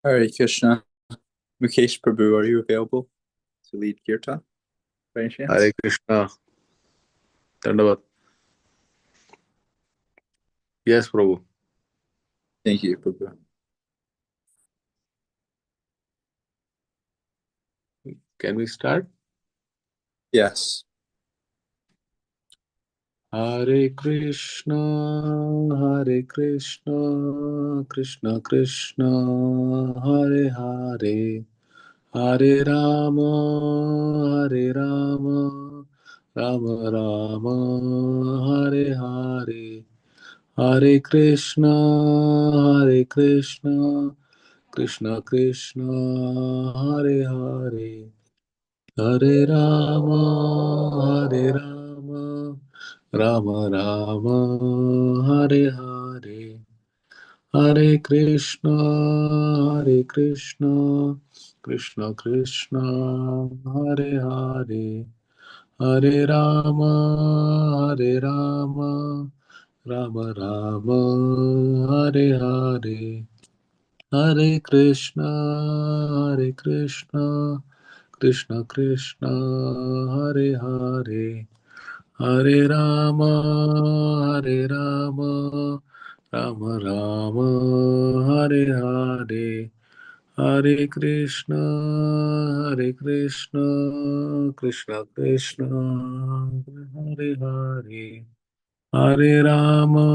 Hare Krishna. Mukesh Prabhu, are you available to lead Kirtan by any Hare chance? Krishna. Dandavat. Yes, Prabhu. Thank you, Prabhu. Can we start? Yes. Hare Krishna, Hare Krishna, Krishna Krishna, Hare Hare, Hare Rama, Hare Rama, Rama Rama, Hare Hare, Hare Krishna, Hare Krishna, Krishna Krishna, Hare Hare. Hare Rama, Hare Rama, Rama Rama, Hare Hare. Hare Krishna, Hare Krishna, Krishna Krishna, Hare Hare. Hare Rama, Hare Rama, Rama Rama, Hare Hare. Hare Krishna, Hare Krishna, Krishna Krishna, Hare Hare, Hare Rama, Hare Rama, Rama Rama, Hare Hare, Hare Krishna, Hare Krishna, Krishna Krishna, Hare Hare. Hare Rama,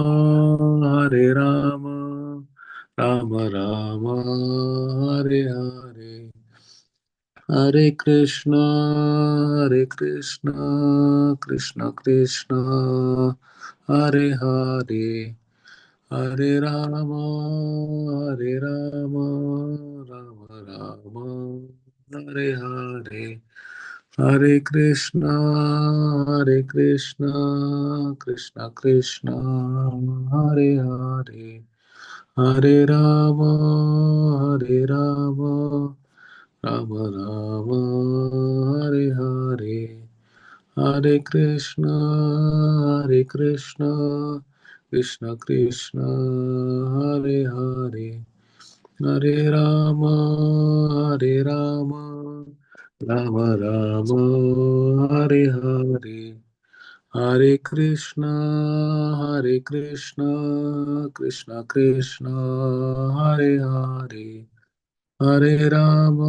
Hare Rama, Rama Rama, Hare Hare. Hare Krishna, Hare Krishna, Krishna Krishna, Hare Hare. Hare Rama, Hare Rama, Rama Rama, Hare Hare. Hare Krishna, Hare Krishna, Krishna Krishna, Hare Hare. Hare Rama, Hare Rama, Rama Rama, Hare Hare. Hare Krishna, Hare Krishna, Krishna Krishna, Hare Hare. Hare Rama, Hare Rama, Rama Rama, Hare Hare. Hare Krishna, Hare Krishna, Krishna Krishna, Hare Hare. Hare Rama,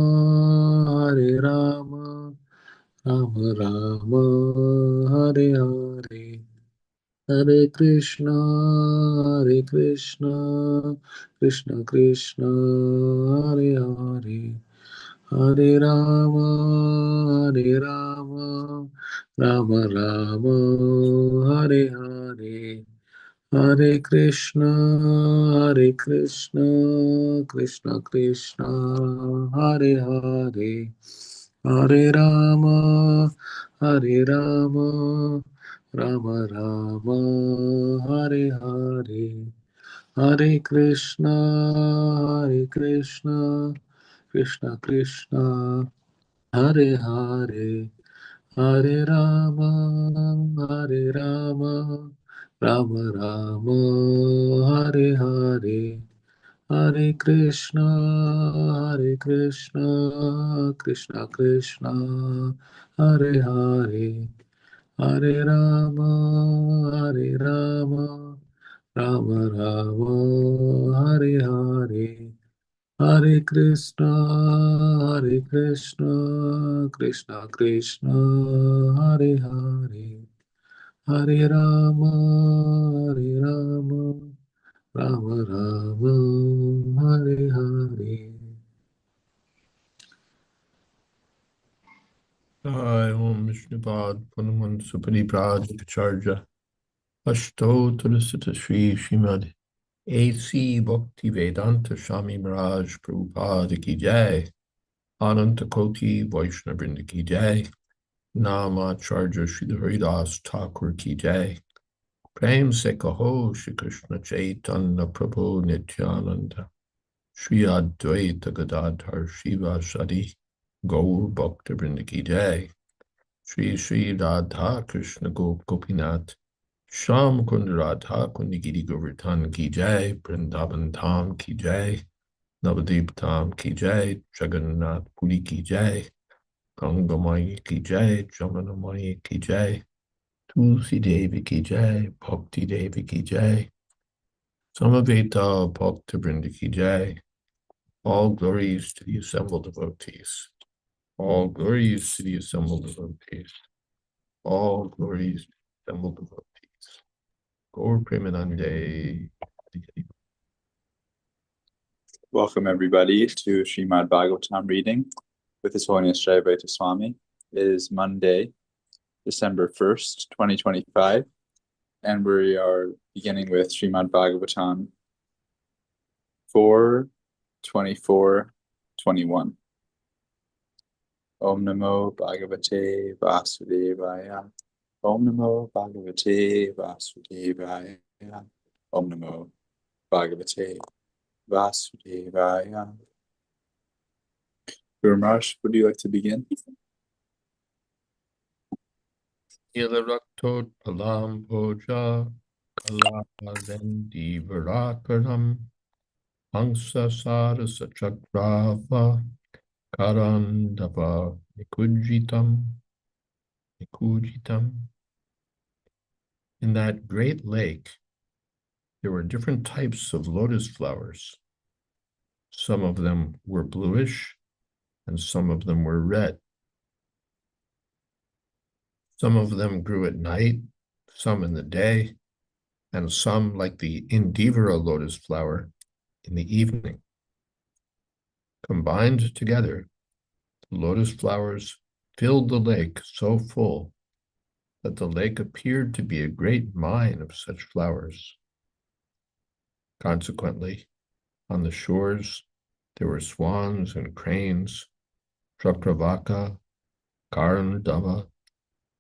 Hare Rama, Rama Rama, Hare Hare. Hare Krishna, Hare Krishna, Krishna Krishna, Hare Hare. Hare Rama, Hare Rama, Rama Rama, Hare Hare. Hare Krishna, Hare Krishna, Krishna Krishna, Hare Hare. Hare Rama, Hare Rama, Rama Rama, Hare Hare. Hare Krishna, Hare Krishna, Krishna Krishna, Hare Hare. Hare Rama, Hare Rama, Rama Rama, Hare Hare. Hare Krishna, Hare Krishna, Krishna Krishna, Hare Hare. Hare Rama, Hare Rama, Rama Rama, Hare Hare. Hare Krishna, Hare Krishna, Krishna Krishna, Hare Hare. Hare Rama, Hare Rama, Rama Rama, Hare Hare. Om Vishnupad Punaman Supadi Praj Kacharja Ashtotra Sri Srimad A.C. Bhakti Vedanta Swami Maharaj Prabhupada Ki Jai Ananta Koti Vaishnava Vrinda Ki Jai Nama Charja Shri Haridas Thakur Ki Jai Prem Se Kaho Shri Krishna Chaitanya Prabhu Nityananda Shri Advaita Gadadhar Shiva Sadi Gaur Bhakta Vrinda Ki Jai Shri Shri Radha Krishna Gopinath Sham Kund Radha Kundi Giri Govardhan Ki Jai Vrindavan Dham Ki Jai Navadip Dham ki jai, Jagannath Puri ki jai, Ganga Maya ki jai, Jamuna Maya ki jai, Tulsi Devi ki jai, Bhakti Devi ki jai, Samaveta Bhakta Vrinda ki jai. All glories to the assembled devotees. All glories to the assembled devotees. All glories to the assembled devotees. Gaur Premanande. Welcome everybody to Srimad Bhagavatam reading with His Holiness Jayādvaita Swami. It is Monday, December 1st, 2025, and we are beginning with Srimad Bhagavatam 4:24-21. Om Namo Bhagavate Vasudevaya. Om Namo Bhagavate Vasudevaya. Om Namo Bhagavate Vasudevaya. Guru Maharaj, would you like to begin? Ilaraktot Palam Bhoja Kalavavendi Varakaram Hangsa Sarasa Chakrava Karandava Nikujitam. In that great lake, there were different types of lotus flowers. Some of them were bluish, and some of them were red. Some of them grew at night, some in the day, and some, like the Indivara lotus flower, in the evening. Combined together, the lotus flowers filled the lake so full that the lake appeared to be a great mine of such flowers. Consequently, on the shores, there were swans and cranes, Chakravaka, Karandava,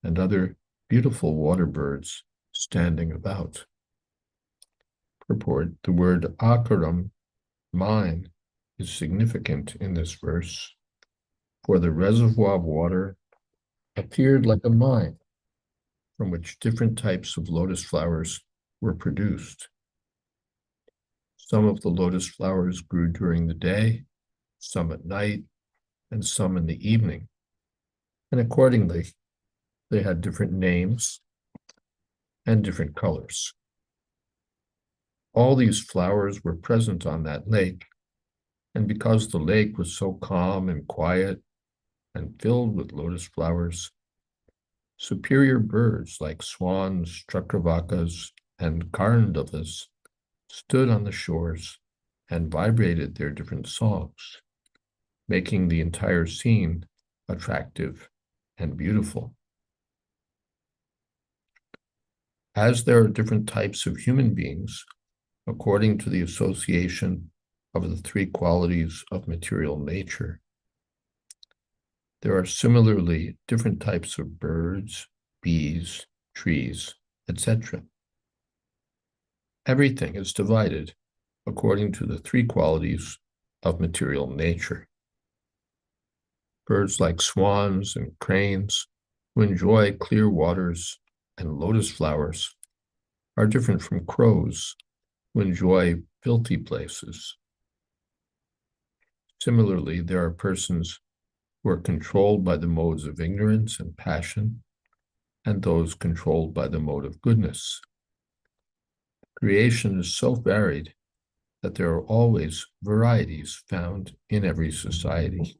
and other beautiful water birds standing about. Purport: the word akaram, mine, is significant in this verse, for the reservoir of water appeared like a mine from which different types of lotus flowers were produced. Some of the lotus flowers grew during the day, some at night, and some in the evening, and accordingly, they had different names and different colors. All these flowers were present on that lake, and because the lake was so calm and quiet and filled with lotus flowers, superior birds like swans, chakravakas, and karandavas stood on the shores and vibrated their different songs, making the entire scene attractive and beautiful. As there are different types of human beings, according to the association of the three qualities of material nature, there are similarly different types of birds, bees, trees, etc. Everything is divided according to the three qualities of material nature. Birds like swans and cranes, who enjoy clear waters and lotus flowers, are different from crows, who enjoy filthy places. Similarly, there are persons who are controlled by the modes of ignorance and passion, and those controlled by the mode of goodness. Creation is so varied that there are always varieties found in every society.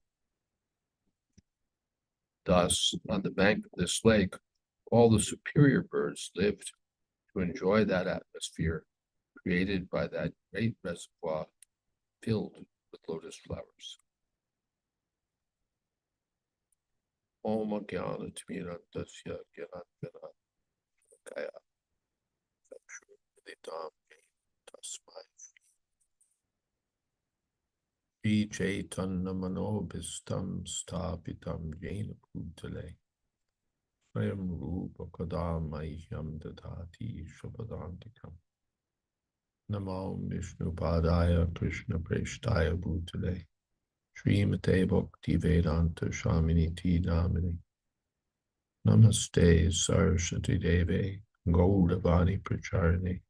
Thus, on the bank of this lake, all the superior birds lived to enjoy that atmosphere created by that great reservoir filled with lotus flowers. Om Jnana Tmirantasya Jnanjana Kaya Chakshurmilitam Tasmai Shri Chaitanya Manobhistam Sthapitam Jena Bhutale Swayam Rupa Kadamahyam Dadati Shabhadantikam Namo Vishnu Padaya Krishna Preshtaya Bhutale Srimate Bhakti Vedanta Shaminiti Namini Namaste Saraswati Deve Gauravani Pracharane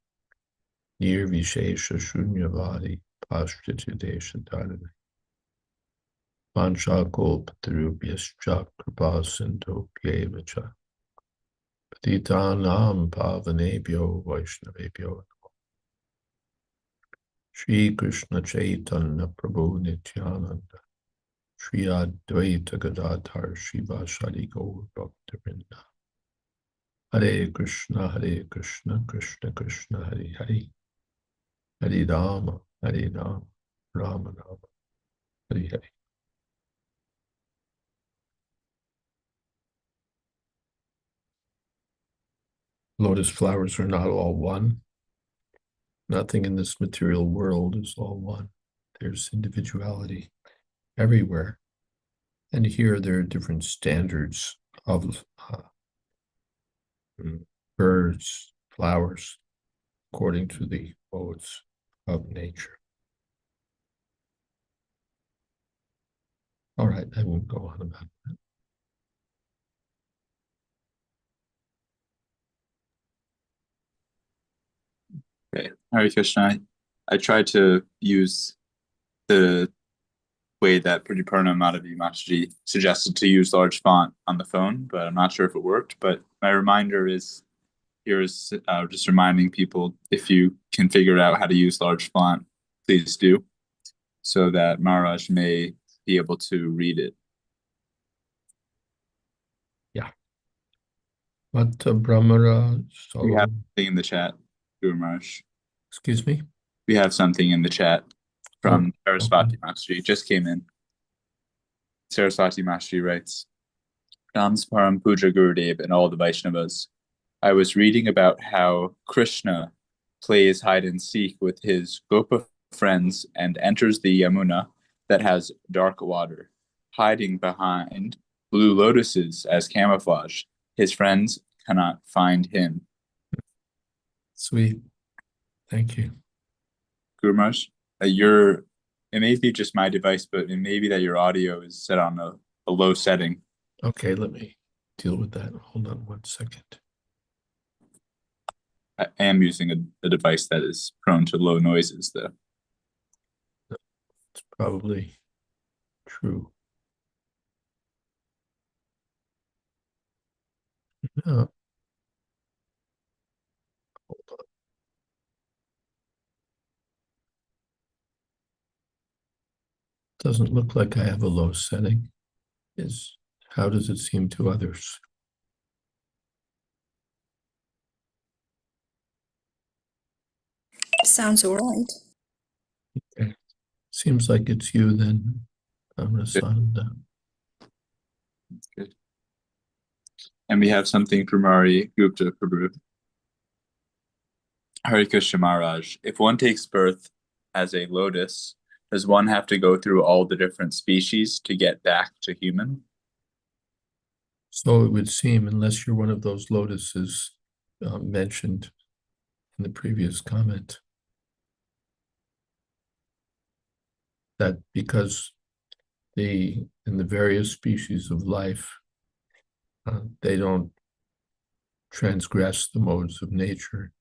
Nirvishesha Shunyavadi Pashtiti Deshatarana. Vanchakolpatarubhyascha kripa sindhobhyevacha. Patitanam pavanebhyo vaishnavebhyo. Shri Krishna Chaitanya Prabhu Nityananda. Shri Advaita Gadadhar Shivasadi Gaur Bhaktivinoda. Hare Krishna, Krishna Krishna, Hare Hare. Hare Rama, Rama Rama, Hare Hare. Lotus flowers are not all one. Nothing in this material world is all one. There's individuality everywhere. And here there are different standards of birds, flowers, according to the modes of nature. All right, I won't go on about that. Okay, Hare Krishna. I tried to use the way that Pradipurna Madhavi Mataji suggested to use large font on the phone, but I'm not sure if it worked. But my reminder is just reminding people, if you can figure out how to use large font, please do, so that Maharaj may be able to read it. Yeah. But Brahmara, so... We have something in the chat, Guru Maharaj. Excuse me? We have something in the chat from Saraswati Mataji. Just came in. Saraswati Mataji writes, Namaskaram Puja Gurudev and all the Vaishnavas. I was reading about how Krishna plays hide and seek with his Gopa friends and enters the Yamuna that has dark water, hiding behind blue lotuses as camouflage. His friends cannot find him. Sweet. Thank you. Guru Maharaj, it may be just my device, but it may be that your audio is set on a low setting. Okay, let me deal with that. Hold on 1 second. I am using a device that is prone to low noises, though. It's probably true. No. Hold on. Doesn't look like I have a low setting. How does it seem to others? Sounds all right. Okay. Seems like it's you then. I'm going to sign down. That's good. And we have something from Ari Gupta Prabhu. Hare Krishna Maharaj, if one takes birth as a lotus, does one have to go through all the different species to get back to human? So it would seem, unless you're one of those lotuses mentioned in the previous comment, that because in the various species of life, they don't transgress the modes of nature,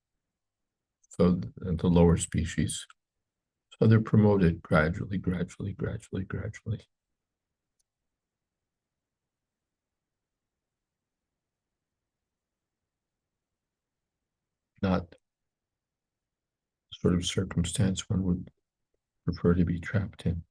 so the lower species. So they're promoted gradually. Not the sort of circumstance one would prefer to be trapped in.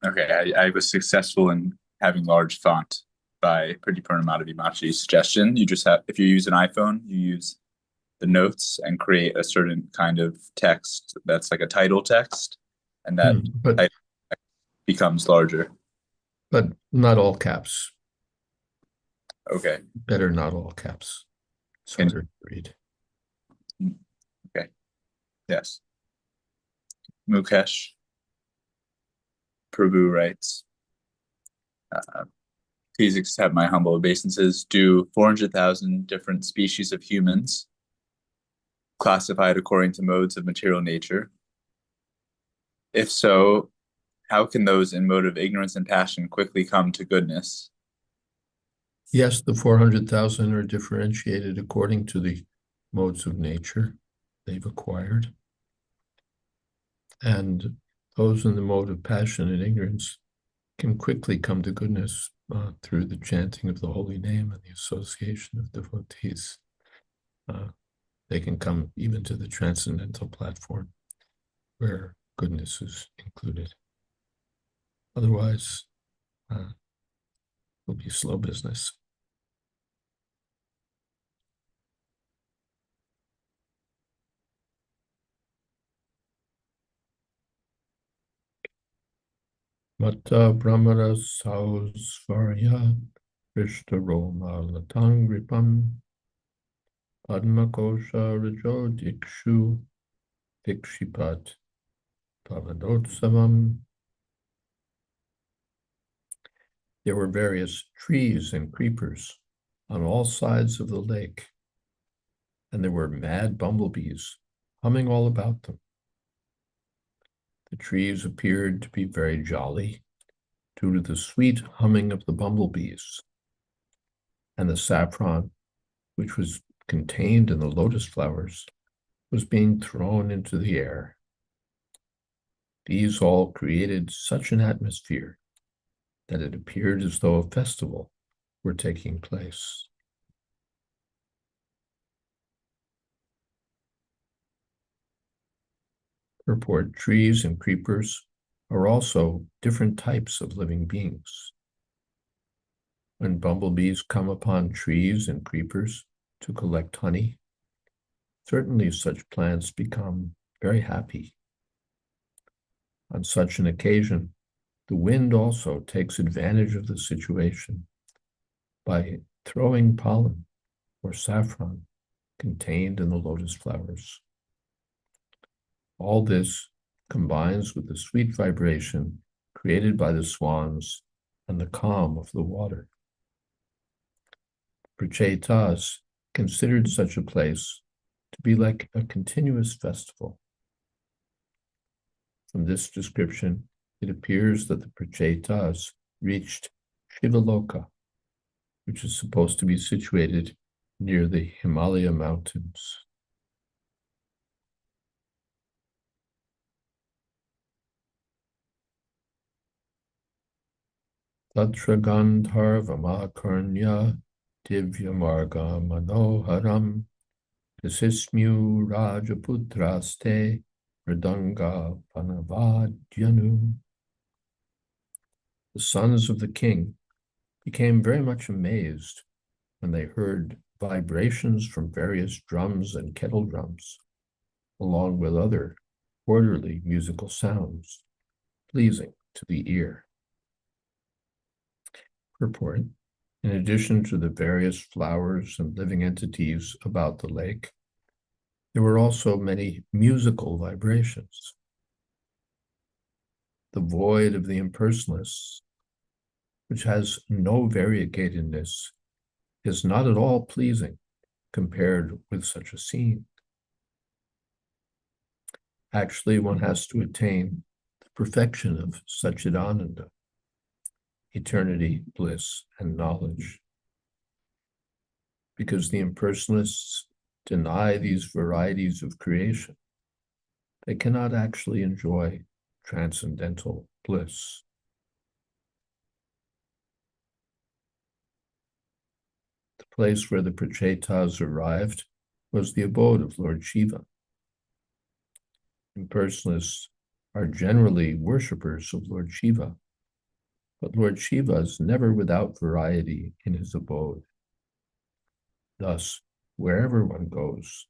Okay, I was successful in having large font by Pradipurna Madhavi Mataji's suggestion. You just have, if you use an iPhone, you use the notes and create a certain kind of text that's like a title text, and that title text becomes larger. But not all caps. Okay. Better not all caps. So they're read. Okay. Yes. Mukesh Prabhu writes, please accept my humble obeisances. Do 400,000 different species of humans, classified according to modes of material nature? If so, how can those in mode of ignorance and passion quickly come to goodness? Yes, the 400,000 are differentiated according to the modes of nature they've acquired. And those in the mode of passion and ignorance can quickly come to goodness through the chanting of the holy name and the association of devotees. They can come even to the transcendental platform where goodness is included. Otherwise, it'll be slow business. Mata Brahmara Sausvarya Krishna Roma Latangripam Padmakosha Rajo Dikshu Dikshipat Pavadotsavam. There were various trees and creepers on all sides of the lake, and there were mad bumblebees humming all about them. The trees appeared to be very jolly due to the sweet humming of the bumblebees, and the saffron, which was contained in the lotus flowers, was being thrown into the air. These all created such an atmosphere that it appeared as though a festival were taking place. Purport: trees and creepers are also different types of living beings. When bumblebees come upon trees and creepers to collect honey, certainly such plants become very happy. On such an occasion, the wind also takes advantage of the situation by throwing pollen or saffron contained in the lotus flowers. All this combines with the sweet vibration created by the swans and the calm of the water. Prachetas considered such a place to be like a continuous festival. From this description, it appears that the Prachetas reached Shivaloka, which is supposed to be situated near the Himalaya mountains. Tatra Gandharva Mahakarnya Divya Marga Manoharam Visismyu Rajaputraste Mridanga Panavadhyanu. The sons of the king became very much amazed when they heard vibrations from various drums and kettle drums, along with other orderly musical sounds, pleasing to the ear. Purport: in addition to the various flowers and living entities about the lake, there were also many musical vibrations. The void of the impersonalists, which has no variegatedness, is not at all pleasing compared with such a scene. Actually, one has to attain the perfection of Satchidananda, eternity, bliss, and knowledge. Because the impersonalists deny these varieties of creation, they cannot actually enjoy transcendental bliss. The place where the Prachetas arrived was the abode of Lord Shiva. Impersonalists are generally worshippers of Lord Shiva, but Lord Shiva is never without variety in his abode. Thus, wherever one goes,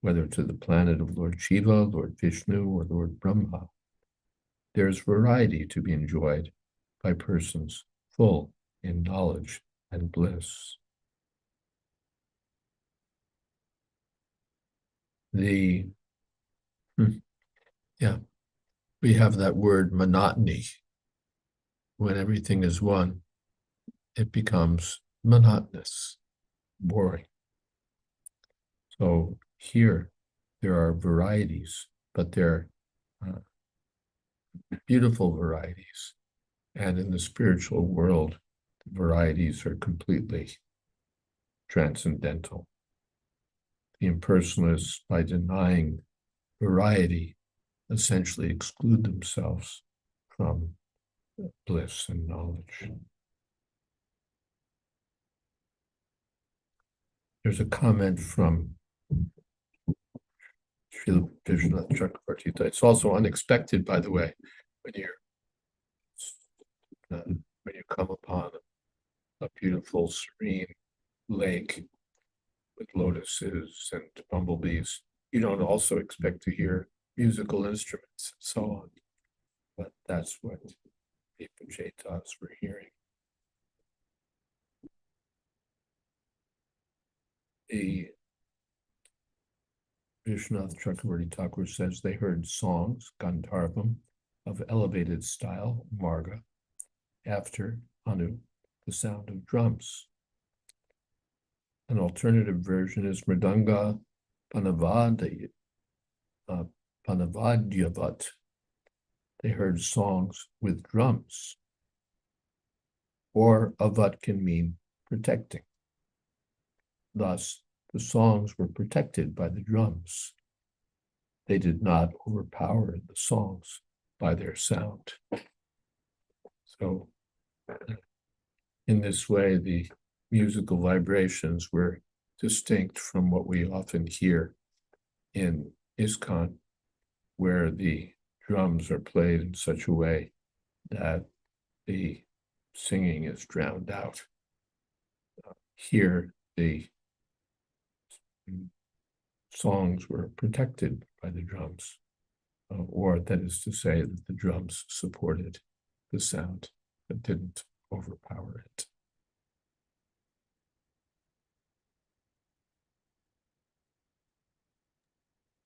whether to the planet of Lord Shiva, Lord Vishnu, or Lord Brahma, there is variety to be enjoyed by persons full in knowledge and bliss. We have that word monotony. When everything is one, it becomes monotonous, boring. So here, there are varieties, but they're beautiful varieties. And in the spiritual world, The varieties are completely transcendental. The impersonalists, by denying variety, essentially exclude themselves from bliss and knowledge. There's a comment from Srila Vishwanath Chakravarti. It's also unexpected, by the way, when you come upon a beautiful, serene lake with lotuses and bumblebees. You don't also expect to hear musical instruments and so on, but that's what the Jayādvaitas were hearing. The Vishwanath Chakravarti Thakur says they heard songs, Gandharvam, of elevated style, Marga, after Anu, the sound of drums. An alternative version is Mridanga Panavadyavat. They heard songs with drums. Or avat can mean protecting. Thus, the songs were protected by the drums. They did not overpower the songs by their sound. So, in this way, the musical vibrations were distinct from what we often hear in ISKCON, where the drums are played in such a way that the singing is drowned out. Here, the songs were protected by the drums, or that is to say that the drums supported the sound but didn't overpower it.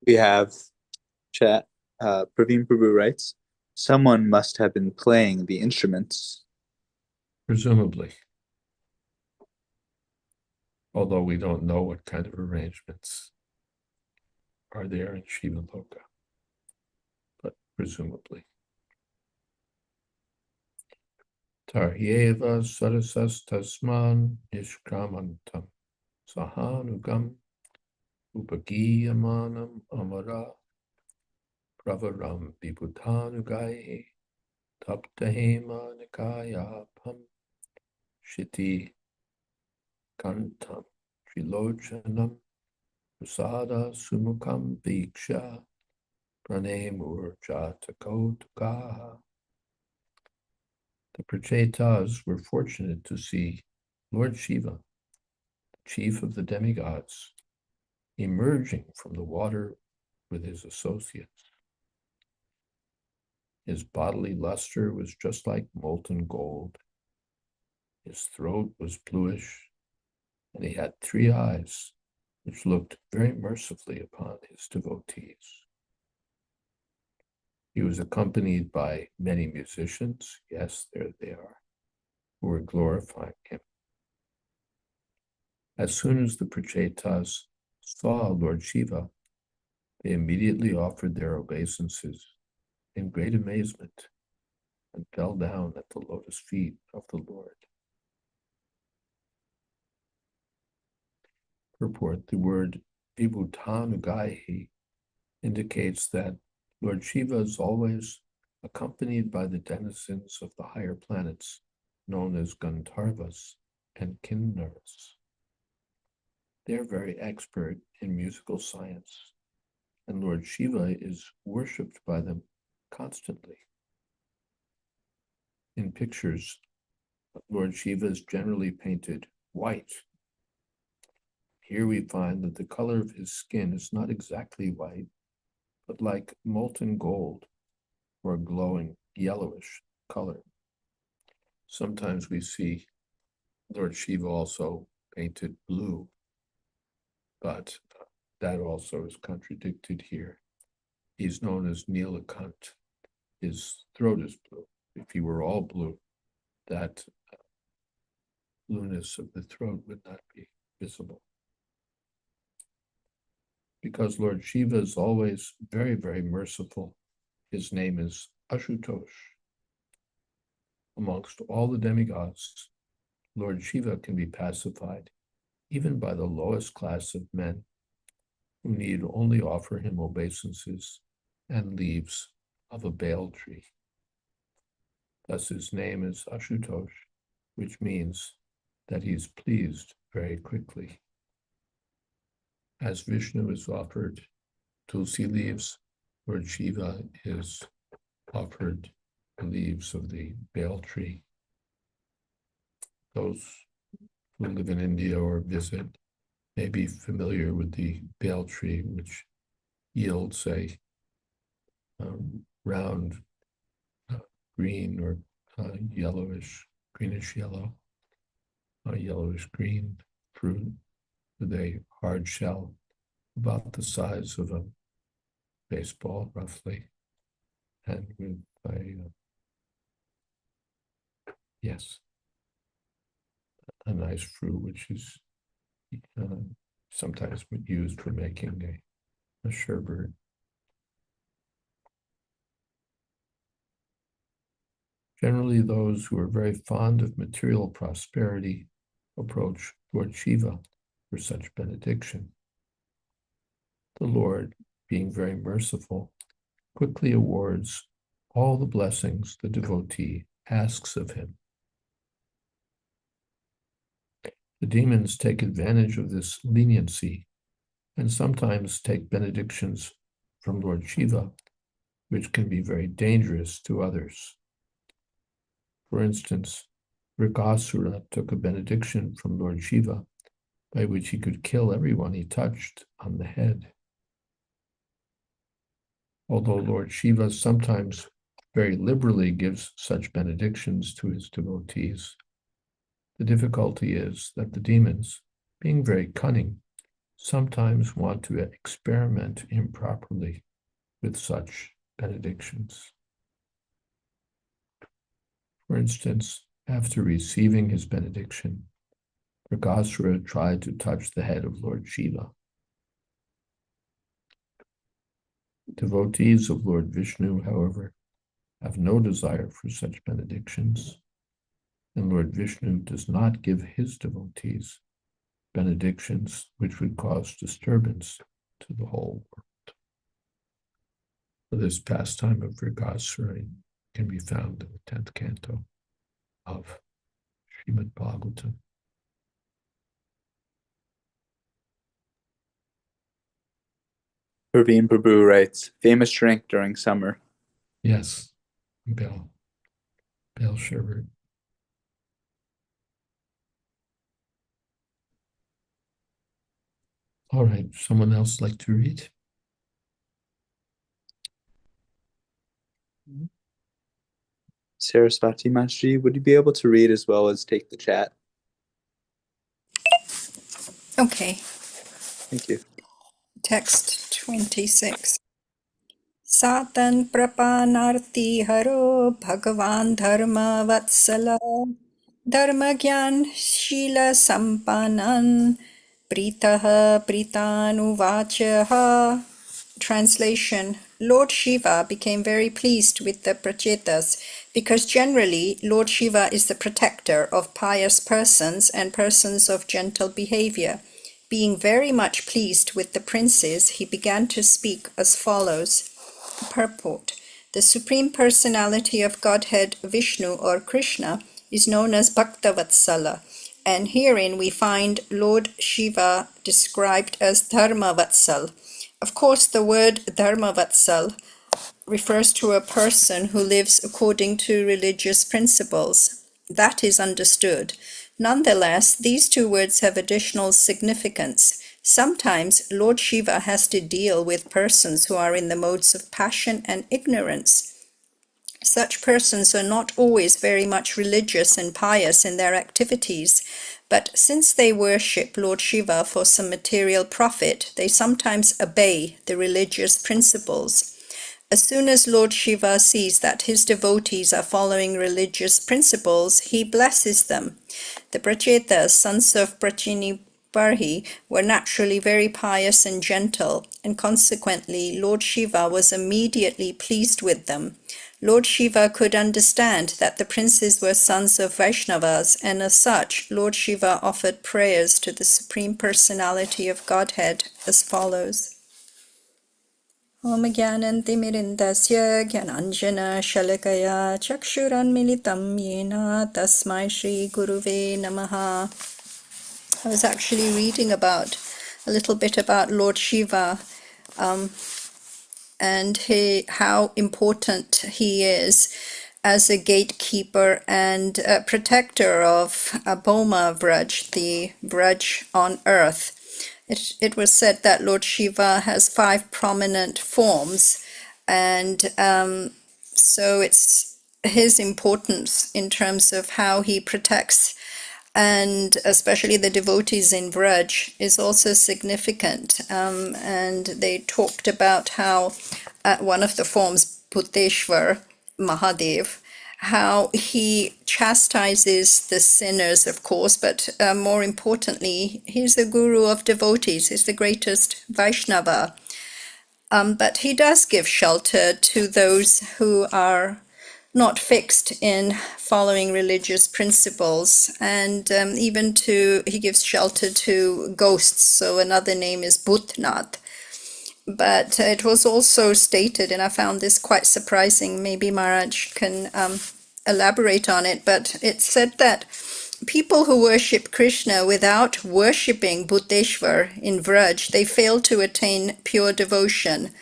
We have chat. Praveen Prabhu writes, someone must have been playing the instruments. Presumably. Although we don't know what kind of arrangements are there in Shiva Loka, but presumably. Taryeva sarasas tasman nishkramantam sahanugam upagiyamanam amara pravaram vibhutanugai taptahema nikayapam shiti kantam trilochanam prasada sumukam viksha pranemur jatakotukaha. The Prachetas were fortunate to see Lord Shiva, the chief of the demigods, emerging from the water with his associates. His bodily luster was just like molten gold. His throat was bluish, and he had 3 eyes, which looked very mercifully upon his devotees. He was accompanied by many musicians, yes, there they are, who were glorifying him. As soon as the Prachetas saw Lord Shiva, they immediately offered their obeisances in great amazement and fell down at the lotus feet of the Lord. Purport: the word vibhutanugaihi indicates that Lord Shiva is always accompanied by the denizens of the higher planets, known as Gandharvas and Kinnaras. They are very expert in musical science, and Lord Shiva is worshipped by them constantly. In pictures, Lord Shiva is generally painted white. Here we find that the color of his skin is not exactly white, but like molten gold or a glowing yellowish color. Sometimes we see Lord Shiva also painted blue, but that also is contradicted here. He's known as Nilakant. His throat is blue. If he were all blue, that blueness of the throat would not be visible. Because Lord Shiva is always very, very merciful, his name is Ashutosh. Amongst all the demigods, Lord Shiva can be pacified even by the lowest class of men, who need only offer him obeisances and leaves of a bael tree. Thus his name is Ashutosh, which means that he is pleased very quickly. As Vishnu is offered tulsi leaves, Lord Shiva is offered the leaves of the bael tree. Those who live in India or visit may be familiar with the bael tree, which yields a round green or yellowish, greenish yellow, yellowish green fruit with a hard shell about the size of a baseball, roughly, and with a nice fruit, which is sometimes used for making a sherbet. Generally, those who are very fond of material prosperity approach Lord Shiva for such benediction. The Lord, being very merciful, quickly awards all the blessings the devotee asks of him. The demons take advantage of this leniency and sometimes take benedictions from Lord Shiva, which can be very dangerous to others. For instance, Vrikasura took a benediction from Lord Shiva by which he could kill everyone he touched on the head. Although Lord Shiva sometimes very liberally gives such benedictions to his devotees, the difficulty is that the demons, being very cunning, sometimes want to experiment improperly with such benedictions. For instance, after receiving his benediction, Vrikasura tried to touch the head of Lord Shiva. Devotees of Lord Vishnu, however, have no desire for such benedictions, and Lord Vishnu does not give his devotees benedictions which would cause disturbance to the whole world. So this pastime of Vrikasura can be found in the 10th canto of Srimad Bhagavatam. Praveen Prabhu writes, famous drink during summer. Yes, bael sherbet. All right, someone else like to read? Saraswati Master, would you be able to read as well as take the chat? Okay. Thank you. Text 26. Satan prapanarti haro bhagavan dharma vatsala dharma gyan shila sampanan pritaha pritanuvachaha. Translation: Lord Shiva became very pleased with the Prachetas because generally Lord Shiva is the protector of pious persons and persons of gentle behavior. Being very much pleased with the princes, he began to speak as follows. Purport: The Supreme Personality of Godhead Vishnu or Krishna is known as Bhaktavatsala, and herein we find Lord Shiva described as Dharmavatsal. Of course, the word Dharmavatsal refers to a person who lives according to religious principles. That is understood. Nonetheless, these two words have additional significance. Sometimes Lord Shiva has to deal with persons who are in the modes of passion and ignorance. Such persons are not always very much religious and pious in their activities, but since they worship Lord Shiva for some material profit, they sometimes obey the religious principles. As soon as Lord Shiva sees that his devotees are following religious principles, he blesses them. The Prachetas, sons of Prachini Parhi, were naturally very pious and gentle, and consequently Lord Shiva was immediately pleased with them. Lord Shiva could understand that the princes were sons of Vaishnavas, and as such, Lord Shiva offered prayers to the Supreme Personality of Godhead as follows. Om Jnanantimirindasya Jnananjana Shalakaya Chakshuranmilitam Yena Tasmai Shri Guruve Namaha. I was actually reading a little bit about Lord Shiva and how important he is as a gatekeeper and a protector of Bhoma Vraj, the Vraj on earth. It was said that Lord Shiva has 5 prominent forms, and so it's his importance in terms of how he protects, and especially the devotees in Vraj, is also significant. And they talked about how one of the forms, Bhuteshwar Mahadev, how he chastises the sinners, of course, but more importantly, he's the guru of devotees, he's the greatest Vaishnava. But he does give shelter to those who are not fixed in following religious principles, and even he gives shelter to ghosts, so another name is Bhutnath. But it was also stated, and I found this quite surprising, maybe Maharaj can elaborate on it, but it said that people who worship Krishna without worshipping Bhuteshwar in Vraj, they fail to attain pure devotion.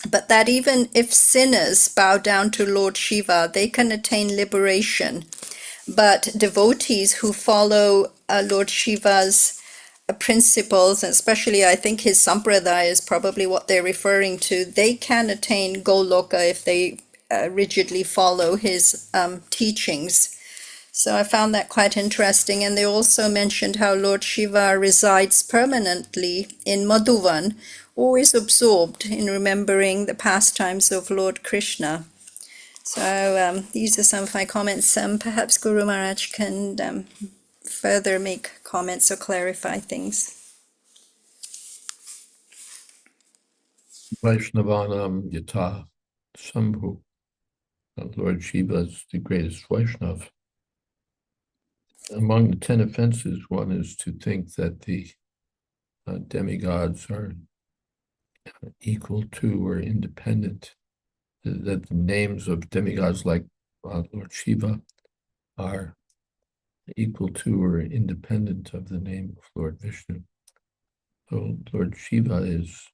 But that even if sinners bow down to Lord Shiva, they can attain liberation. But devotees who follow Lord Shiva's principles, and especially I think his sampradaya is probably what they're referring to, they can attain Goloka if they rigidly follow his teachings. So I found that quite interesting. And they also mentioned how Lord Shiva resides permanently in Madhuvan, always absorbed in remembering the pastimes of Lord Krishna. So these are some of my comments. Perhaps Guru Maharaj can further make comments or clarify things. Vaishnavanam Yata Sambhu. Lord Shiva is the greatest Vaishnav. Among the 10 offenses, one is to think that the demigods are equal to or independent, that the names of demigods like Lord Shiva are equal to or independent of the name of Lord Vishnu. So Lord Shiva is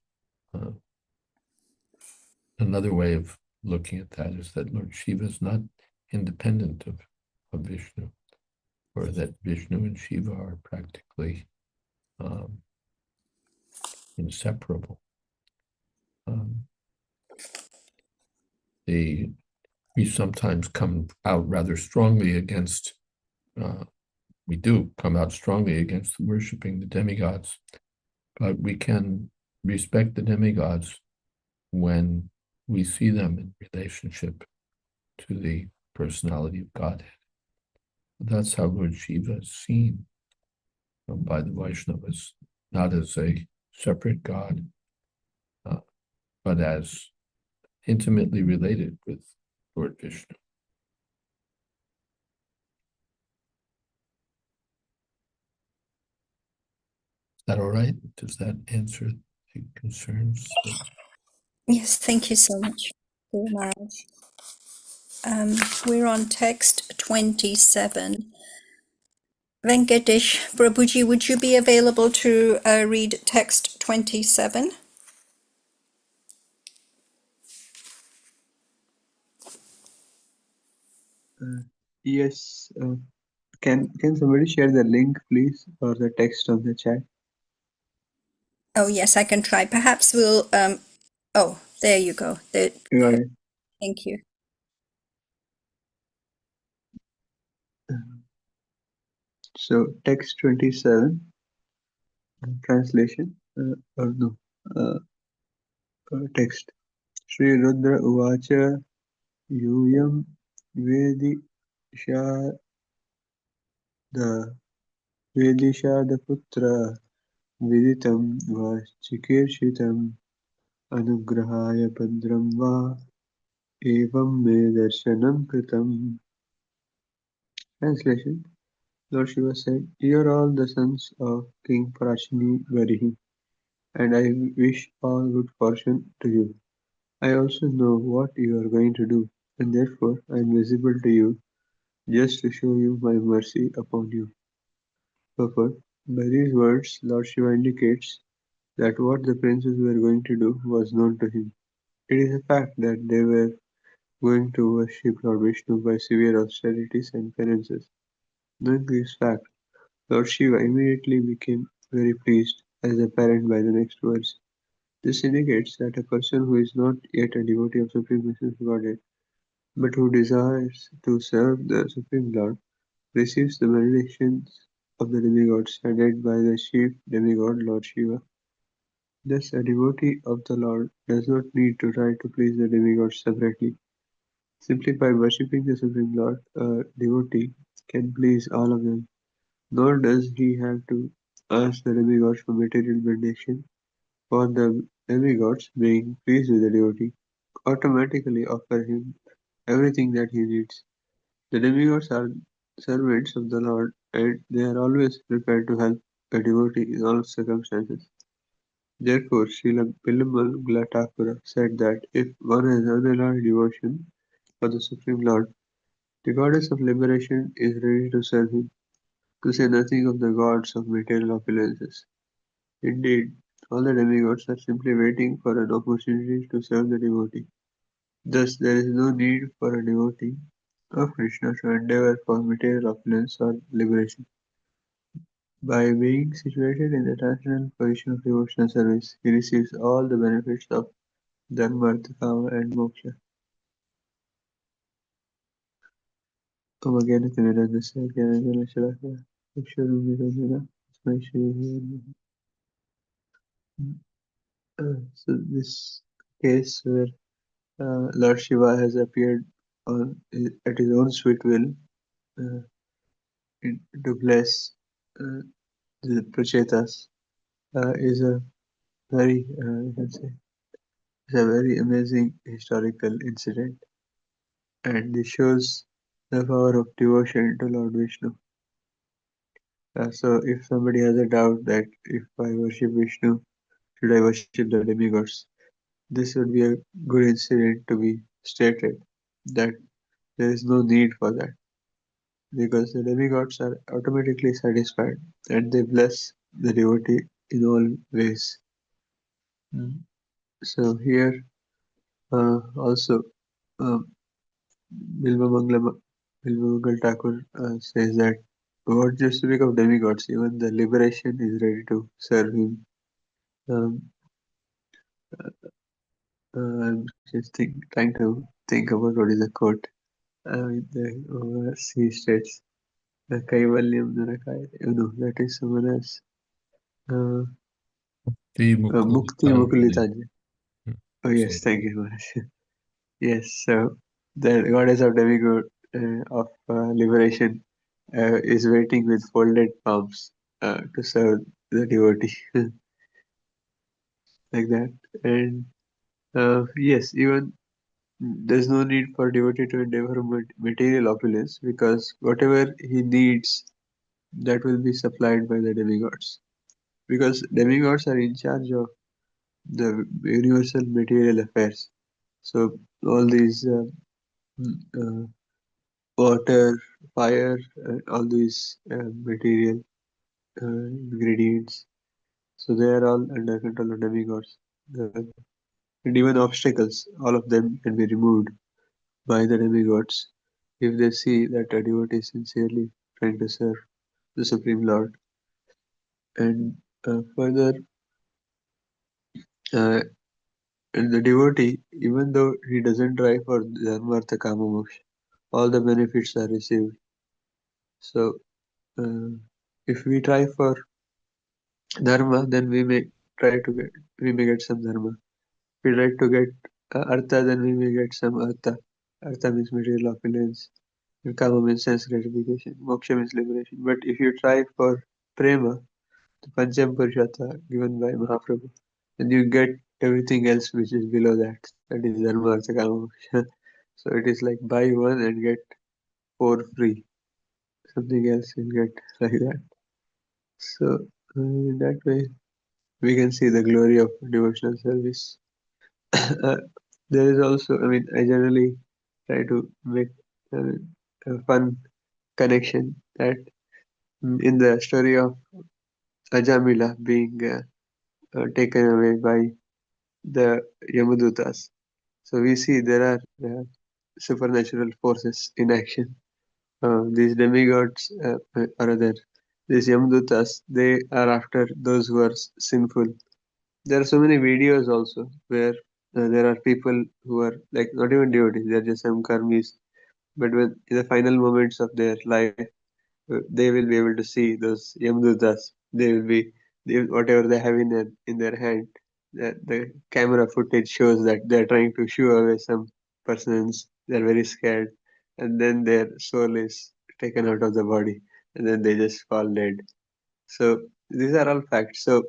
another way of looking at that is that Lord Shiva is not independent of Vishnu, or that Vishnu and Shiva are practically inseparable. We sometimes come out rather strongly against, we do come out strongly against worshipping the demigods, but we can respect the demigods when we see them in relationship to the personality of Godhead. That's how Lord Shiva is seen by the Vaishnavas, not as a separate God, but as intimately related with Lord Vishnu. Is that all right? Does that answer the concerns? Yes, thank you so much, Guru Maharaj. We're on text 27. Venkatesh Prabhuji, would you be available to read text 27? Yes. Can somebody share the link, please, or the text on the chat? Oh, yes, I can try. Perhaps we'll... oh, there you go. Right. Thank you. So text 27, translation, or no, text. Sri Rudra Uvacha Yuyam Vedishada Putra Viditam Va Chikirshitam Anugrahaya Pandram Va evam me darshanam kritam. Translation. Lord Shiva said, "You are all the sons of King Parashini Varihi, and I wish all good fortune to you. I also know what you are going to do, and therefore I am visible to you just to show you my mercy upon you." Purport. By these words, Lord Shiva indicates that what the princes were going to do was known to him. It is a fact that they were going to worship Lord Vishnu by severe austerities and penances. Knowing this fact, Lord Shiva immediately became very pleased, as apparent by the next words. This indicates that a person who is not yet a devotee of Supreme Vishnu's Godhead, but who desires to serve the Supreme Lord, receives the benedictions of the demigods headed by the chief demigod Lord Shiva. Thus, a devotee of the Lord does not need to try to please the demigods separately. Simply by worshipping the Supreme Lord, a devotee can please all of them, nor does he have to ask the demigods for material benediction, for the demigods, being pleased with the devotee, automatically offer him everything that he needs. The demigods are servants of the Lord, and they are always prepared to help a devotee in all circumstances. Therefore, Srila Pillamangala Thakura said that if one has unalloyed devotion for the Supreme Lord, the goddess of liberation is ready to serve him, to say nothing of the gods of material opulences. Indeed, all the demigods are simply waiting for an opportunity to serve the devotee. Thus, there is no need for a devotee of Krishna to endeavor for material opulence or liberation. By being situated in the transcendental position of devotional service, he receives all the benefits of Dharma, Artha, Kama, and Moksha. Om Agyanatimirandasya Gyananjalashalakaya Aksharumirandana Tasmai Shri. So this case where Lord Shiva has appeared at his own sweet will uh, to bless the Prachetas is a very, you can say, it's a very amazing historical incident, and this shows the power of devotion to Lord Vishnu. So if somebody has a doubt that if I worship Vishnu, should I worship the demigods? This would be a good incident to be stated, that there is no need for that, because the demigods are automatically satisfied and they bless the devotee in all ways. So here also Bilvamangal Thakur says that what just to speak of demigods, even the liberation is ready to serve him. I'm just trying to think about what is the quote. He states, Kaivalyam Narakaya. No, that is someone else. Mukti Mukulitanya. Oh, yes, thank you very much. Yes, so the goddess of demigod of liberation is waiting with folded palms to serve the devotee. Like that. And yes, even there's no need for devotee to endeavor material opulence, because whatever he needs, that will be supplied by the demigods. Because demigods are in charge of the universal material affairs. So all these water, fire, all these material ingredients, so they are all under control of demigods. And even obstacles, all of them can be removed by the demigods if they see that a devotee is sincerely trying to serve the Supreme Lord. And further, and the devotee, even though he doesn't try for Dharma, Artha, Kama, Moksha, all the benefits are received. So, if we try for Dharma, then we may get some Dharma. If we try to get Artha, then we may get some Artha. Artha means material opulence, and Kama means sense gratification. Moksha means liberation. But if you try for Prema, the Pancham Purushottam given by Mahaprabhu, then you get everything else which is below that. That is Dharma, Artha, Kama, Moksha. So it is like buy one and get 4 free. Something else you get like that. So in that way, we can see the glory of devotional service. There is also, I mean, I generally try to make a fun connection that in the story of Ajamila being taken away by the Yamadutas. So we see there are supernatural forces in action. These demigods, or rather, these Yamadutas, they are after those who are sinful. There are so many videos also where there are people who are like not even devotees, they are just some karmis. But when in the final moments of their life, they will be able to see those Yamadutas. Whatever they have in their hand. The camera footage shows that they are trying to shoo away some persons. They are very scared, and then their soul is taken out of the body, and then they just fall dead. So these are all facts. So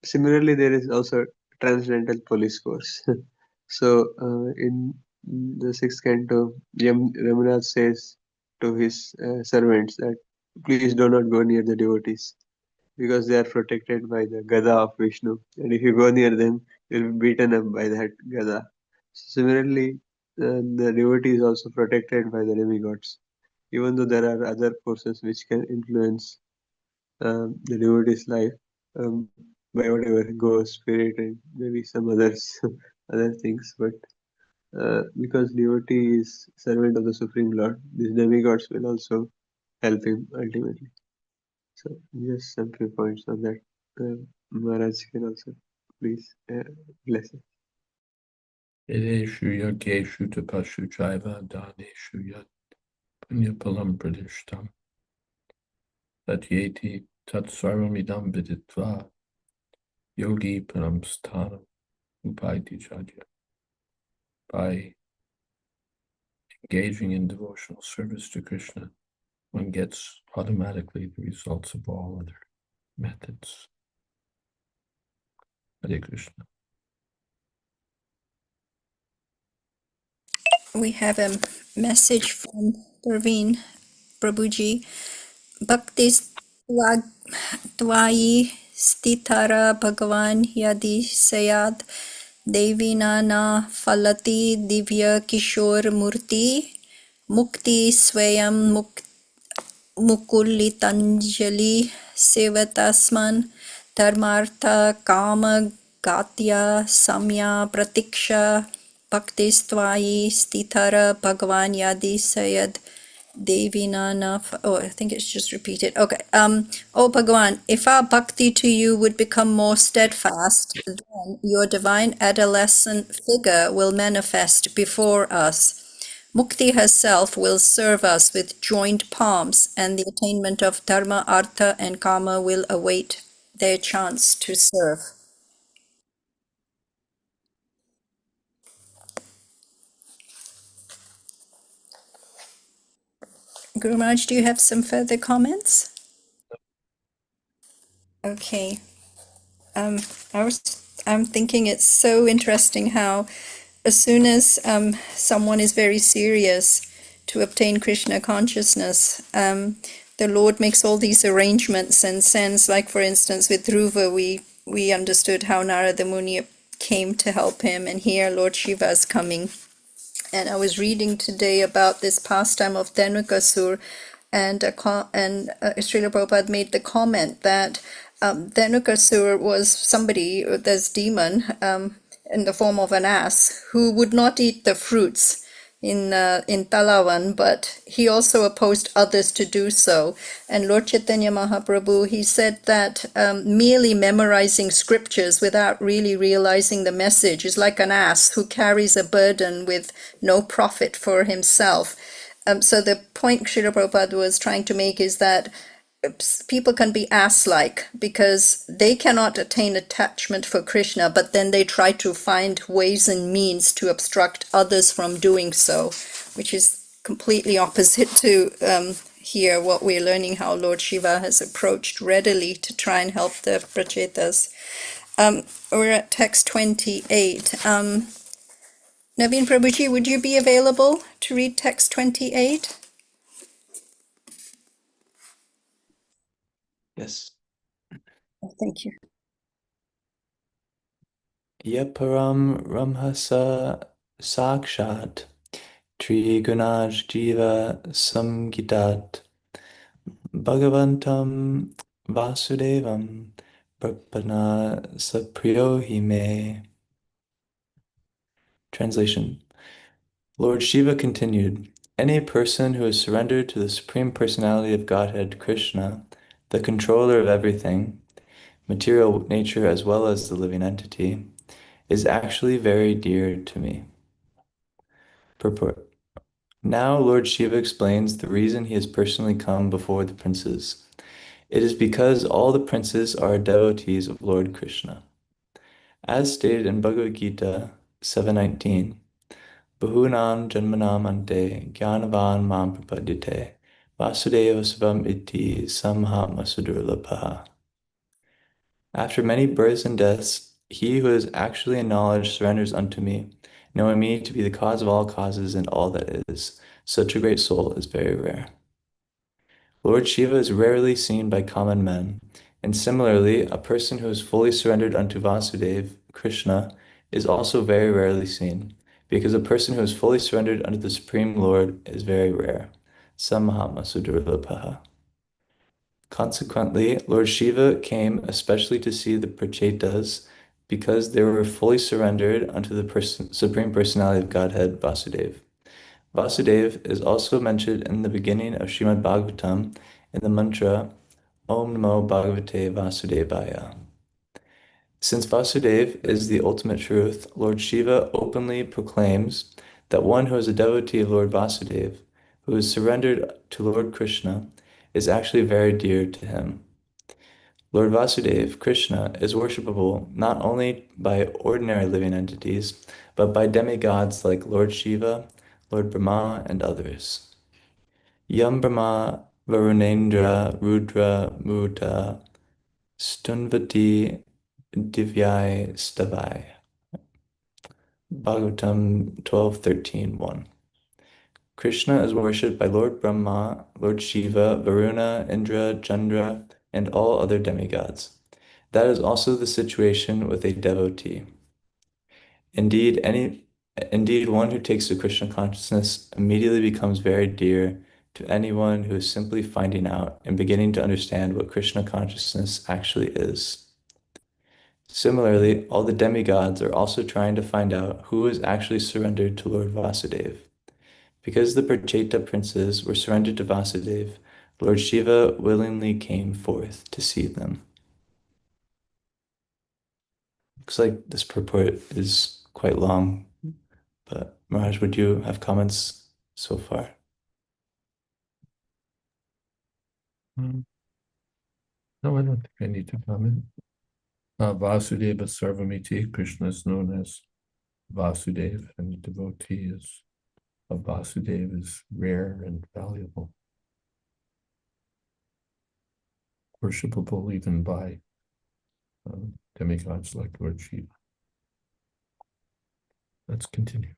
similarly, there is also transcendental police force. So in the sixth canto, Ramaraj says to his servants that please do not go near the devotees because they are protected by the Gada of Vishnu, and if you go near them, you'll be beaten up by that Gada. Similarly, the devotee is also protected by the demigods, even though there are other forces which can influence the devotee's life by whatever ghost, spirit, and maybe some others, other things. But because devotee is servant of the Supreme Lord, these demigods will also help him ultimately. So just some few points on that. Maharaj can also please bless us. Vedeshu yageshu tapashu chaiva daneshu yat punyapalam pradishtam tatyeti tatsarvamidam viditva yogi paramsthanam upaiti chadya. By engaging in devotional service to Krishna, one gets automatically the results of all other methods. Hare Krishna. We have a message from Praveen Prabhuji. Bhakti Tvayi Stitara Bhagavan Yadi Sayad Devi Nana Falati Divya Kishore Murti Mukti Swayam Mukulitanjali Sevatasman Dharmartha Kama Gatya Samya Pratiksha Bhaktistvai Stithara Bhagavan Yadi Sayad Devinana. Oh, I think it's just repeated. Okay. Oh Bhagavan, if our bhakti to you would become more steadfast, then your divine adolescent figure will manifest before us. Mukti herself will serve us with joined palms, and the attainment of dharma, artha, and kama will await their chance to serve. Guru Maharaj, do you have some further comments? Okay. I'm thinking it's so interesting how as soon as someone is very serious to obtain Krishna consciousness, the Lord makes all these arrangements and sends, like for instance with Dhruva, we understood how Narada Muni came to help him, and here Lord Shiva is coming. And I was reading today about this pastime of Dhenukasur, and Srila Prabhupada made the comment that Dhenukasur was somebody, this demon, in the form of an ass, who would not eat the fruits in Talavan, but he also opposed others to do so. And Lord Chaitanya Mahaprabhu, he said that merely memorizing scriptures without really realizing the message is like an ass who carries a burden with no profit for himself. So the point Srila Prabhupada was trying to make is that people can be ass-like because they cannot attain attachment for Krishna, but then they try to find ways and means to obstruct others from doing so, which is completely opposite to here what we're learning, how Lord Shiva has approached readily to try and help the Prachetas. We're at text 28. Naveen Prabhuji, would you be available to read text 28? Yes. Thank you. Yaparam Ramhasa Sakshat Trigunaj Jiva Samgitat Bhagavantam Vasudevam Prapana Sapriyohime. Translation. Lord Shiva continued, any person who is surrendered to the Supreme Personality of Godhead, Krishna, the controller of everything, material nature as well as the living entity, is actually very dear to me. Purport. Now Lord Shiva explains the reason he has personally come before the princes. It is because all the princes are devotees of Lord Krishna. As stated in Bhagavad Gita 7:19, Bahunam Janmanam Ante Gyanavan Mam Prapadyate Vasudeva Svam Iti Samhama Sudurlabha. After many births and deaths, he who is actually in knowledge surrenders unto me, knowing me to be the cause of all causes and all that is. Such a great soul is very rare. Lord Shiva is rarely seen by common men, and similarly, a person who is fully surrendered unto Vasudeva, Krishna, is also very rarely seen, because a person who is fully surrendered unto the Supreme Lord is very rare. Samahama Sudurlabha. Consequently, Lord Shiva came especially to see the Prachetas because they were fully surrendered unto the Supreme Personality of Godhead, Vasudeva. Vasudeva is also mentioned in the beginning of Srimad Bhagavatam in the mantra Om Namo Bhagavate Vasudevaya. Since Vasudeva is the ultimate truth, Lord Shiva openly proclaims that one who is a devotee of Lord Vasudeva, who is surrendered to Lord Krishna, is actually very dear to him. Lord Vasudeva, Krishna, is worshipable not only by ordinary living entities, but by demigods like Lord Shiva, Lord Brahma, and others. Yam Brahma, Varunendra, Rudra, Muta, Stunvati, Divyai, Stavai. Bhagavatam 12:13:1. Krishna is worshipped by Lord Brahma, Lord Shiva, Varuna, Indra, Chandra, and all other demigods. That is also the situation with a devotee. Indeed, one who takes to Krishna consciousness immediately becomes very dear to anyone who is simply finding out and beginning to understand what Krishna consciousness actually is. Similarly, all the demigods are also trying to find out who is actually surrendered to Lord Vasudeva. Because the Pracheta princes were surrendered to Vasudeva, Lord Shiva willingly came forth to see them. Looks like this purport is quite long, but Maharaj, would you have comments so far? No, I don't think I need to comment. Vasudeva Sarvamiti, Krishna is known as Vasudeva, and the devotee of Vasudeva is rare and valuable, worshipable even by demigods like Lord Shiva. Let's continue.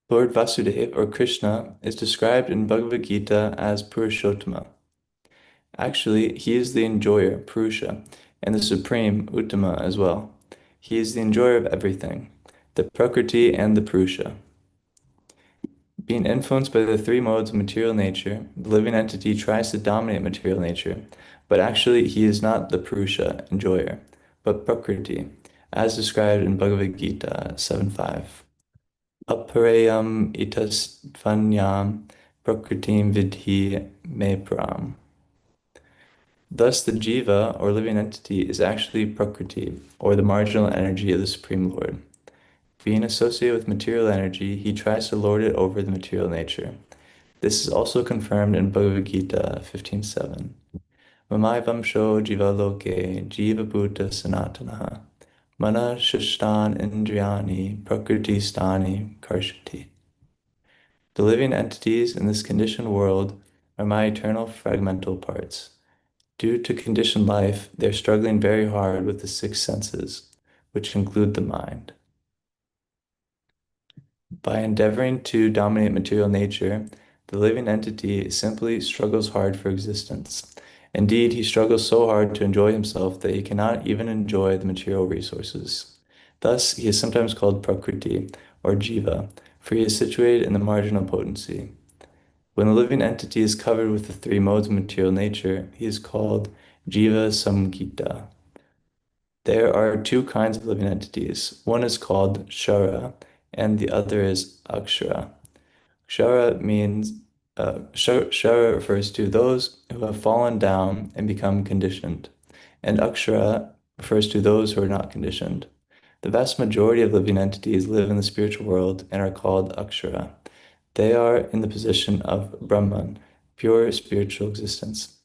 Lord Vasudeva, or Krishna, is described in Bhagavad Gita as Purushottama. Actually, he is the enjoyer, Purusha, and the supreme, Uttama, as well. He is the enjoyer of everything, the Prakriti and the Purusha. Being influenced by the three modes of material nature, the living entity tries to dominate material nature, but actually he is not the Purusha, enjoyer, but Prakriti, as described in Bhagavad Gita 7:5. Aparayam itastvanyam prakritim vidhi me param. Thus, the jiva, or living entity, is actually Prakriti, or the marginal energy of the Supreme Lord. Being associated with material energy, he tries to lord it over the material nature. This is also confirmed in Bhagavad Gita 15:7. Mamai vamsho jiva loke jiva bhuta sanatanaha mana shishtan indriyani prakriti stani karshati. The living entities in this conditioned world are my eternal fragmental parts. Due to conditioned life, they're struggling very hard with the six senses, which include the mind. By endeavoring to dominate material nature, the living entity simply struggles hard for existence. Indeed, he struggles so hard to enjoy himself that he cannot even enjoy the material resources. Thus, he is sometimes called Prakriti, or Jiva, for he is situated in the marginal potency. When the living entity is covered with the three modes of material nature, he is called Jiva Samgita. There are two kinds of living entities. One is called Shara, and the other is Akshara. Shara means Shara refers to those who have fallen down and become conditioned, and Akshara refers to those who are not conditioned. The vast majority of living entities live in the spiritual world and are called Akshara. They are in the position of Brahman, pure spiritual existence.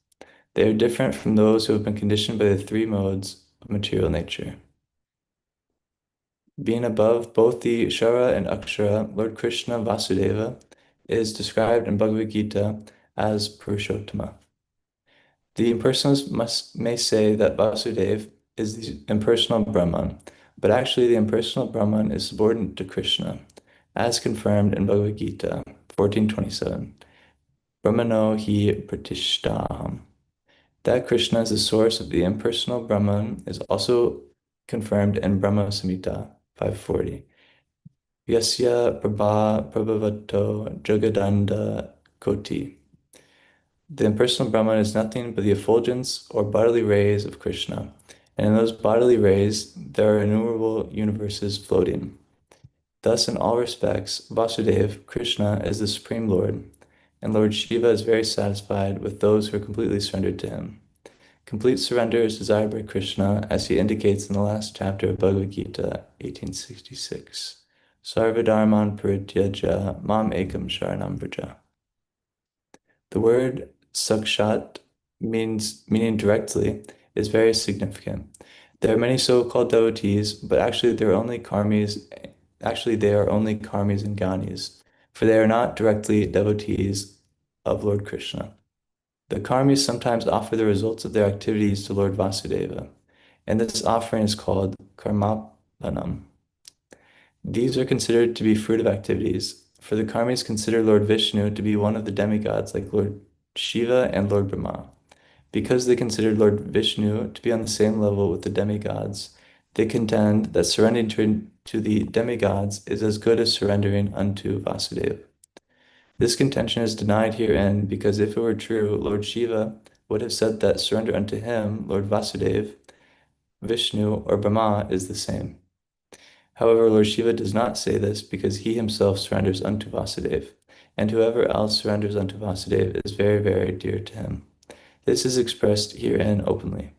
They are different from those who have been conditioned by the three modes of material nature. Being above both the Shara and Akshara, Lord Krishna Vasudeva is described in Bhagavad Gita as Purushottama. The impersonalists may say that Vasudeva is the impersonal Brahman, but actually the impersonal Brahman is subordinate to Krishna, as confirmed in Bhagavad Gita 14:27. Brahmano hi pratishtaham. That Krishna is the source of the impersonal Brahman is also confirmed in Brahma Samhita 540. Yasya prabhavato jagadanda koti. The impersonal Brahman is nothing but the effulgence or bodily rays of Krishna, and in those bodily rays there are innumerable universes floating. Thus, in all respects, Vasudeva, Krishna, is the Supreme Lord, and Lord Shiva is very satisfied with those who are completely surrendered to him. Complete surrender is desired by Krishna, as he indicates in the last chapter of Bhagavad Gita 1866. Sarvadharman parityaja mam ekam sharanam vraja. The word sakshat meaning directly is very significant. There are many so-called devotees, but actually they are only karmis and gyanis, for they are not directly devotees of Lord Krishna. The karmis sometimes offer the results of their activities to Lord Vasudeva, and this offering is called karmapanam. These are considered to be fruitive activities, for the karmis consider Lord Vishnu to be one of the demigods like Lord Shiva and Lord Brahma. Because they consider Lord Vishnu to be on the same level with the demigods, they contend that surrendering to the demigods is as good as surrendering unto Vasudeva. This contention is denied herein because if it were true, Lord Shiva would have said that surrender unto him, Lord Vasudeva, Vishnu, or Brahma is the same. However, Lord Shiva does not say this because he himself surrenders unto Vasudeva, and whoever else surrenders unto Vasudeva is very, very dear to him. This is expressed herein openly.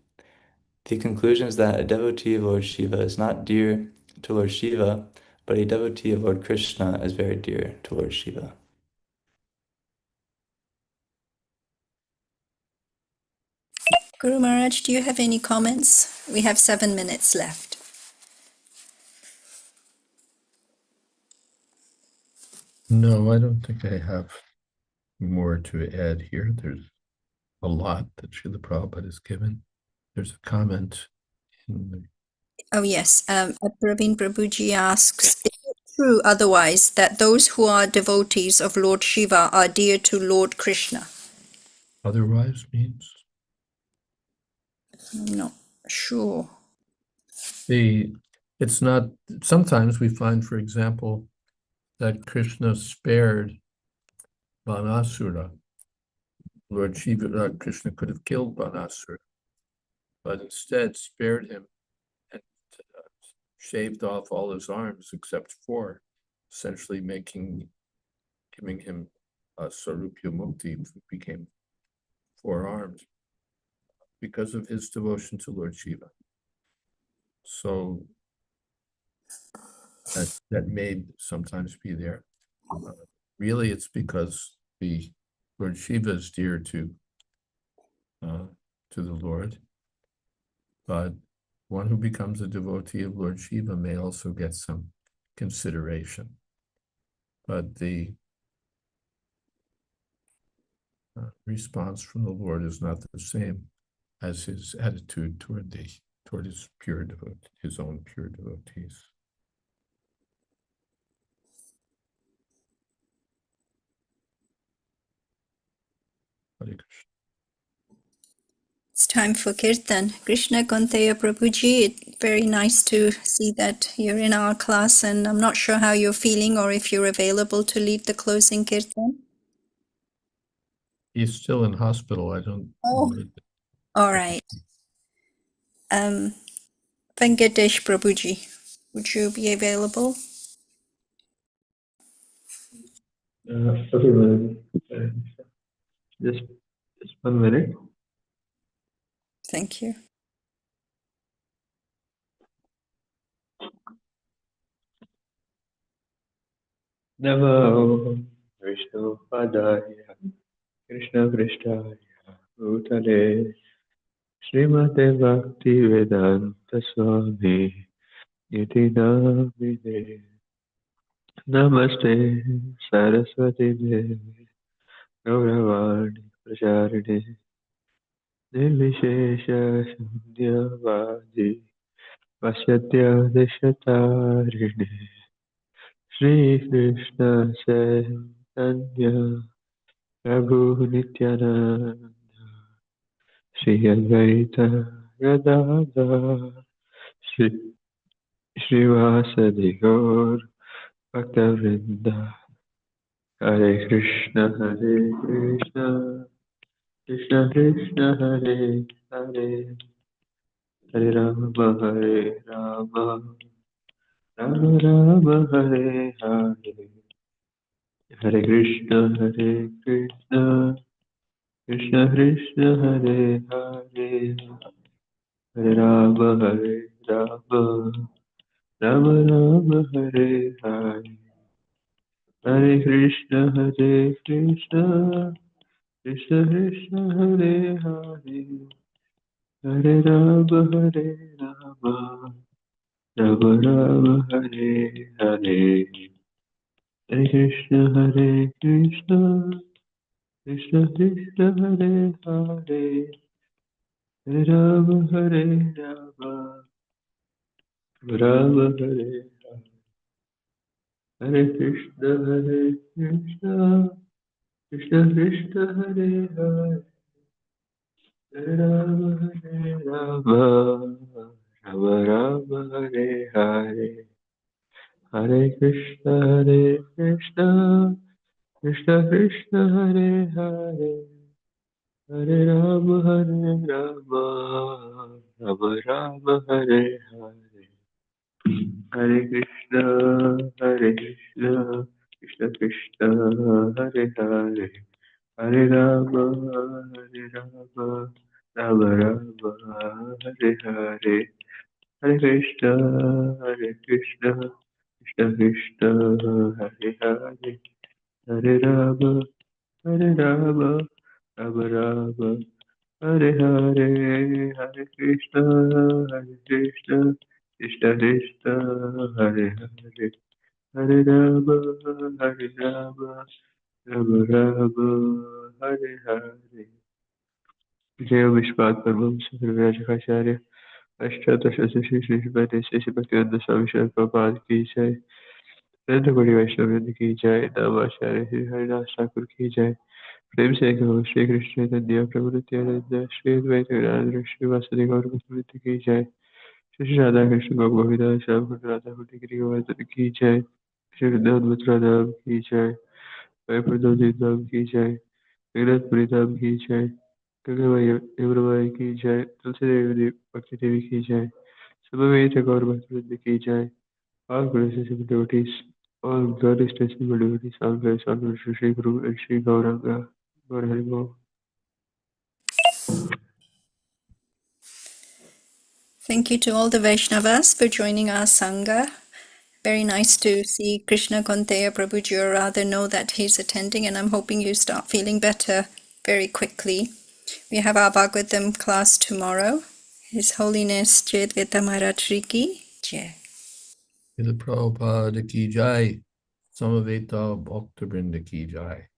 The conclusion is that a devotee of Lord Shiva is not dear to Lord Shiva, but a devotee of Lord Krishna is very dear to Lord Shiva. Guru Maharaj, do you have any comments? We have 7 minutes left. No, I don't think I have more to add here. There's a lot that Srila Prabhupada has given. There's a comment in the... Oh yes, Praveen Prabhuji asks, is it true otherwise that those who are devotees of Lord Shiva are dear to Lord Krishna? Otherwise means? I'm not sure. It's not, sometimes we find, for example, that Krishna spared Banasura. Lord Shiva, Krishna could have killed Banasura, but instead spared him and shaved off all his arms except 4, essentially giving him a Sarupya Mukti, who became 4 arms because of his devotion to Lord Shiva. So that may sometimes be there. Really, it's because the Lord Shiva is dear to the Lord, but one who becomes a devotee of Lord Shiva may also get some consideration. But the response from the Lord is not the same. as his attitude toward his pure his own pure devotees. Hare Krishna. It's time for Kirtan. Krishna Konteya Prabhuji, very nice to see that you're in our class, and I'm not sure how you're feeling or if you're available to lead the closing Kirtan. He's still in hospital. I don't Oh, know. all right. Venkatesh Prabhuji, would you be available? Okay, madam. Just 1 minute. Thank you. Namo Vishnu Padaya Krishna Prishthaya Bhutale Srimate Bhakti Vedanta Swami Iti Namine Namaste Saraswati Devi Gauravani Pracharine Nirvishesha Shunyavadi Vasyatya Deshatarine Shri Krishna Chaitanya Prabhu Nityananda Shri Advaita Gadadhar Srivasadi Gaur Bhaktavrinda Hare Krishna Krishna Krishna Hare Hare Hare Rama Hare Rama Rama Rama Hare Hare Hare Krishna Krishna Krishna Hare Hare Hare Rama Hare Rama Rama Rama Hare Hare Hare Krishna Krishna Krishna Hare Hare Hare Rama Rama Rama Hare Hare Hare Krishna Krishna Krishna Hare Hare Hare Rama Rama Hare Hare Hare Krishna Krishna Krishna Hare Hare Hare Rama Rama Rama Hare Hare Hare Krishna Krishna Krishna Hare Hare Hare Rama Rama Rama Hare Hare Hare Krishna Krishna Krishna Hare Hare Hare Rama Rama Rama Hare Hare Hare Krishna Krishna Krishna Hare Hare Hare Rama Rama Rama Hare Hare Hare Krishna Krishna Krishna Hare Hare Hare Rama Rama Rama Hare Hare Jai Vishpat Parvam Sakarvyajacharya Ashtadasha Shri Shri Shri Bhaktivedanta Swami Srila Prabhupada Ki Jai Nanda Gori Vaishnava Ki Jai Namacharya Shri Haridas Thakur Ki Jai प्रेम से कहो श्री कृष्ण चैतन्य प्रभु नित्यानंद श्री अद्वैत गदाधर श्री वासुदेव गौर भक्तवृंद की जय श्री राधा कृष्ण गोविंद श्याम कुंड राधा कुंड गिरि गोवर्धन की जय श्री वृंदावन मथुरा धाम की जय जयपुर धाम की जय जगन्नाथपुरी धाम की जय गंगा यमुना की जय तुलसी देवी भक्ति देवी की जय समवेत गौर भक्तवृंद की जय all graces and devotees, all God extension devotees, all grace, all grace, Shri Guru and Shri Gauranga. Gaur Hari Bol. Thank you to all the Vaishnavas for joining our Sangha. Very nice to see Krishna Konteya Prabhuji, or rather know that he's attending, and I'm hoping you start feeling better very quickly. We have our Bhagavatam class tomorrow. His Holiness Jayādvaita Maharaj Ki Jai. Srila Prabhupada Ki Jai. Samaveta Bhaktivinoda Ki Jai.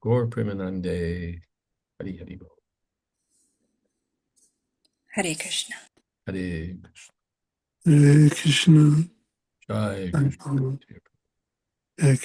Gaur Premanande. Hari Hari Bol. Hare Krishna. Hare Krishna. Hare Krishna. Jai Thank Krishna. you.